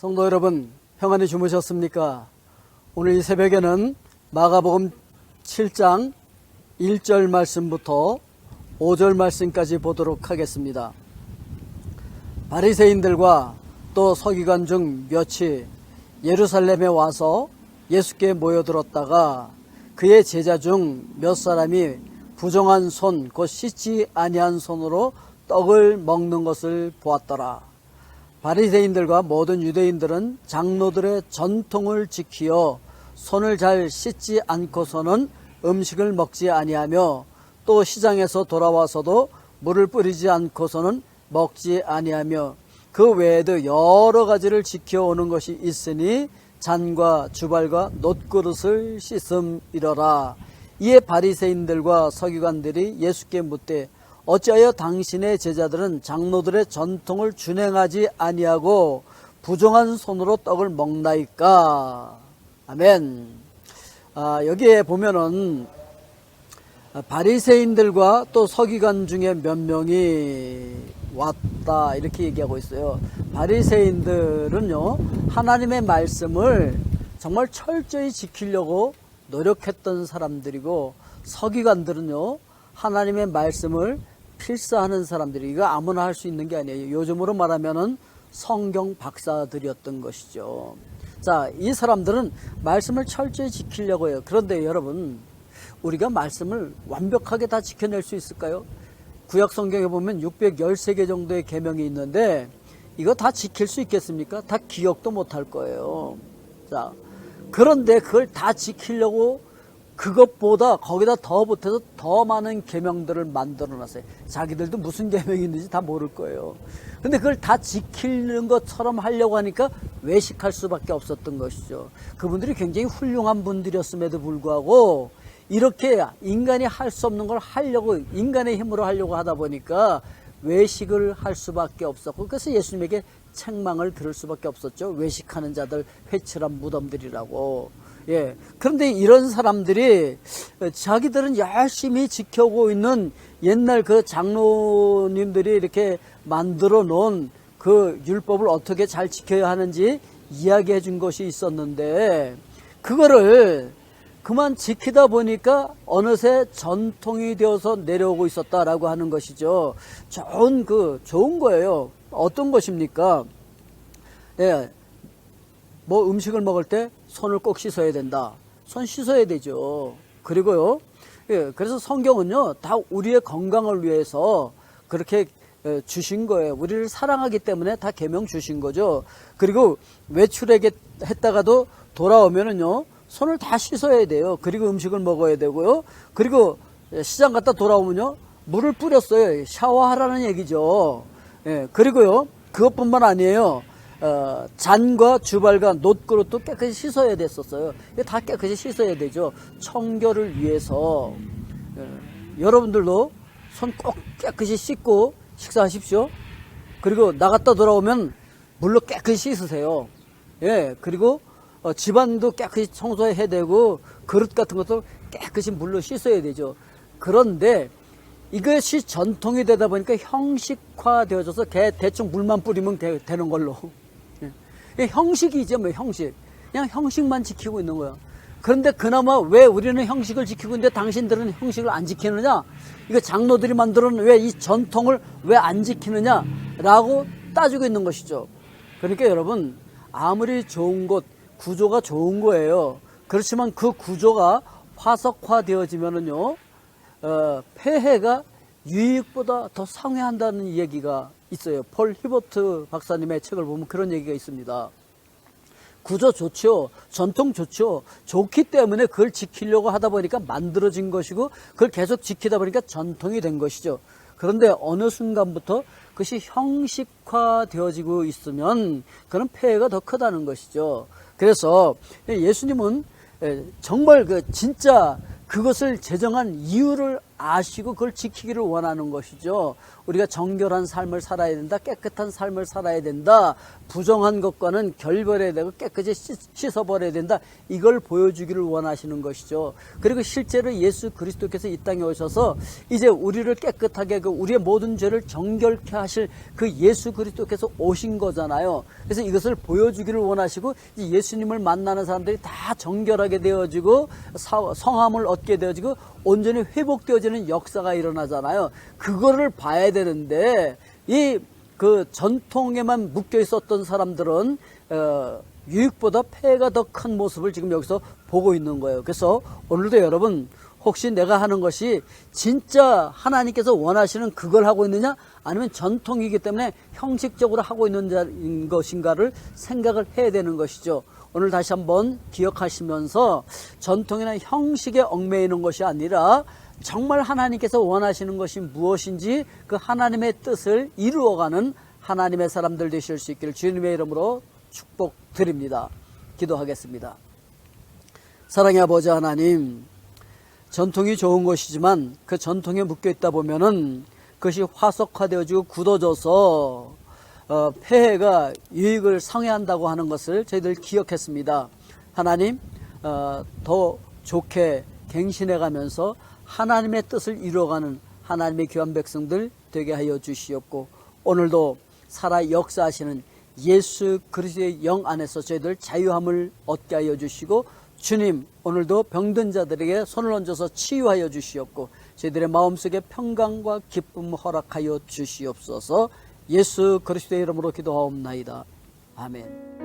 성도 여러분, 평안히 주무셨습니까? 오늘 이 새벽에는 마가복음 7장 1절 말씀부터 5절 말씀까지 보도록 하겠습니다. 바리새인들과 또 서기관 중 몇이 예루살렘에 와서 예수께 모여들었다가 그의 제자 중 몇 사람이 부정한 손, 곧 씻지 아니한 손으로 떡을 먹는 것을 보았더라. 바리새인들과 모든 유대인들은 장로들의 전통을 지키어 손을 잘 씻지 않고서는 음식을 먹지 아니하며 또 시장에서 돌아와서도 물을 뿌리지 않고서는 먹지 아니하며 그 외에도 여러 가지를 지켜오는 것이 있으니 잔과 주발과 놋그릇을 씻음이러라. 이에 바리새인들과 서기관들이 예수께 묻되 어찌하여 당신의 제자들은 장로들의 전통을 준행하지 아니하고 부정한 손으로 떡을 먹나이까? 아멘. 여기에 보면은 바리새인들과 또 서기관 중에 몇 명이 왔다 이렇게 얘기하고 있어요. 바리새인들은요, 하나님의 말씀을 정말 철저히 지키려고 노력했던 사람들이고, 서기관들은요, 하나님의 말씀을 필사하는 사람들이, 이거 아무나 할 수 있는 게 아니에요. 요즘으로 말하면은 성경 박사들이었던 것이죠. 자, 이 사람들은 말씀을 철저히 지키려고 해요. 그런데 여러분, 우리가 말씀을 완벽하게 다 지켜낼 수 있을까요? 구약 성경에 보면 613개 정도의 계명이 있는데 이거 다 지킬 수 있겠습니까? 다 기억도 못할 거예요. 자, 그런데 그걸 다 지키려고 그것보다 거기다 더 보태서 더 많은 계명들을 만들어 놨어요. 자기들도 무슨 계명이 있는지 다 모를 거예요. 근데 그걸 다 지키는 것처럼 하려고 하니까 외식할 수밖에 없었던 것이죠. 그분들이 굉장히 훌륭한 분들이었음에도 불구하고 이렇게 인간이 할 수 없는 걸 하려고, 인간의 힘으로 하려고 하다 보니까 외식을 할 수밖에 없었고, 그래서 예수님에게 책망을 들을 수밖에 없었죠. 외식하는 자들 회칠한 무덤들이라고. 예. 그런데 이런 사람들이 자기들은 열심히 지켜오고 있는 옛날 그 장로님들이 이렇게 만들어 놓은 그 율법을 어떻게 잘 지켜야 하는지 이야기해 준 것이 있었는데, 그거를 그만 지키다 보니까 어느새 전통이 되어서 내려오고 있었다라고 하는 것이죠. 좋은 거예요. 어떤 것입니까? 예. 뭐 음식을 먹을 때 손을 꼭 씻어야 된다. 손 씻어야 되죠. 그리고요, 예, 그래서 성경은요, 다 우리의 건강을 위해서 그렇게 주신 거예요. 우리를 사랑하기 때문에 다 계명 주신 거죠. 그리고 외출했다가도 돌아오면은요, 손을 다 씻어야 돼요. 그리고 음식을 먹어야 되고요. 그리고 시장 갔다 돌아오면요, 물을 뿌렸어요. 샤워하라는 얘기죠. 예, 그리고요, 그것뿐만 아니에요. 잔과 주발과 놋그릇도 깨끗이 씻어야 됐었어요. 다 깨끗이 씻어야 되죠. 청결을 위해서. 여러분들도 손 꼭 깨끗이 씻고 식사하십시오. 그리고 나갔다 돌아오면 물로 깨끗이 씻으세요. 예, 그리고 집안도 깨끗이 청소해야 되고 그릇 같은 것도 깨끗이 물로 씻어야 되죠. 그런데 이것이 전통이 되다 보니까 형식화되어져서 대충 물만 뿌리면 되는 걸로. 형식이죠, 뭐 형식. 그냥 형식만 지키고 있는 거야. 그런데 그나마 왜 우리는 형식을 지키고 있는데 당신들은 형식을 안 지키느냐? 이거 장로들이 만들어놓은 왜 이 전통을 왜 안 지키느냐라고 따지고 있는 것이죠. 그러니까 여러분, 아무리 좋은 곳, 구조가 좋은 거예요. 그렇지만 그 구조가 화석화되어지면은요, 폐해가 유익보다 더 상회한다는 얘기가 있어요. 폴 히버트 박사님의 책을 보면 그런 얘기가 있습니다. 구조 좋죠. 전통 좋죠. 좋기 때문에 그걸 지키려고 하다 보니까 만들어진 것이고 그걸 계속 지키다 보니까 전통이 된 것이죠. 그런데 어느 순간부터 그것이 형식화되어지고 있으면 그런 폐해가 더 크다는 것이죠. 그래서 예수님은 정말 진짜 그것을 제정한 이유를 아시고 그걸 지키기를 원하는 것이죠. 우리가 정결한 삶을 살아야 된다, 깨끗한 삶을 살아야 된다, 부정한 것과는 결별해야 되고 깨끗이 씻어버려야 된다, 이걸 보여주기를 원하시는 것이죠. 그리고 실제로 예수 그리스도께서 이 땅에 오셔서 이제 우리를 깨끗하게, 우리의 모든 죄를 정결케 하실 그 예수 그리스도께서 오신 거잖아요. 그래서 이것을 보여주기를 원하시고, 예수님을 만나는 사람들이 다 정결하게 되어지고 성함을 얻게 되어지고 온전히 회복되어지는 역사가 일어나잖아요. 그거를 봐야 되는데, 이 그 전통에만 묶여 있었던 사람들은 유익보다 폐해가 더 큰 모습을 지금 여기서 보고 있는 거예요. 그래서 오늘도 여러분, 혹시 내가 하는 것이 진짜 하나님께서 원하시는 그걸 하고 있느냐, 아니면 전통이기 때문에 형식적으로 하고 있는 것인가를 생각을 해야 되는 것이죠. 오늘 다시 한번 기억하시면서 전통이나 형식에 얽매이는 것이 아니라 정말 하나님께서 원하시는 것이 무엇인지 그 하나님의 뜻을 이루어가는 하나님의 사람들 되실 수 있기를 주님의 이름으로 축복드립니다. 기도하겠습니다. 사랑의 아버지 하나님, 전통이 좋은 것이지만 그 전통에 묶여 있다 보면은 그것이 화석화되어지고 굳어져서 폐해가 유익을 상회한다고 하는 것을 저희들 기억했습니다. 하나님, 더 좋게 갱신해 가면서 하나님의 뜻을 이루어가는 하나님의 귀한 백성들 되게 하여 주시옵고, 오늘도 살아 역사하시는 예수 그리스도의 영 안에서 저희들 자유함을 얻게 하여 주시고, 주님, 오늘도 병든 자들에게 손을 얹어서 치유하여 주시옵고, 저희들의 마음속에 평강과 기쁨 허락하여 주시옵소서. 예수 그리스도의 이름으로 기도하옵나이다. 아멘.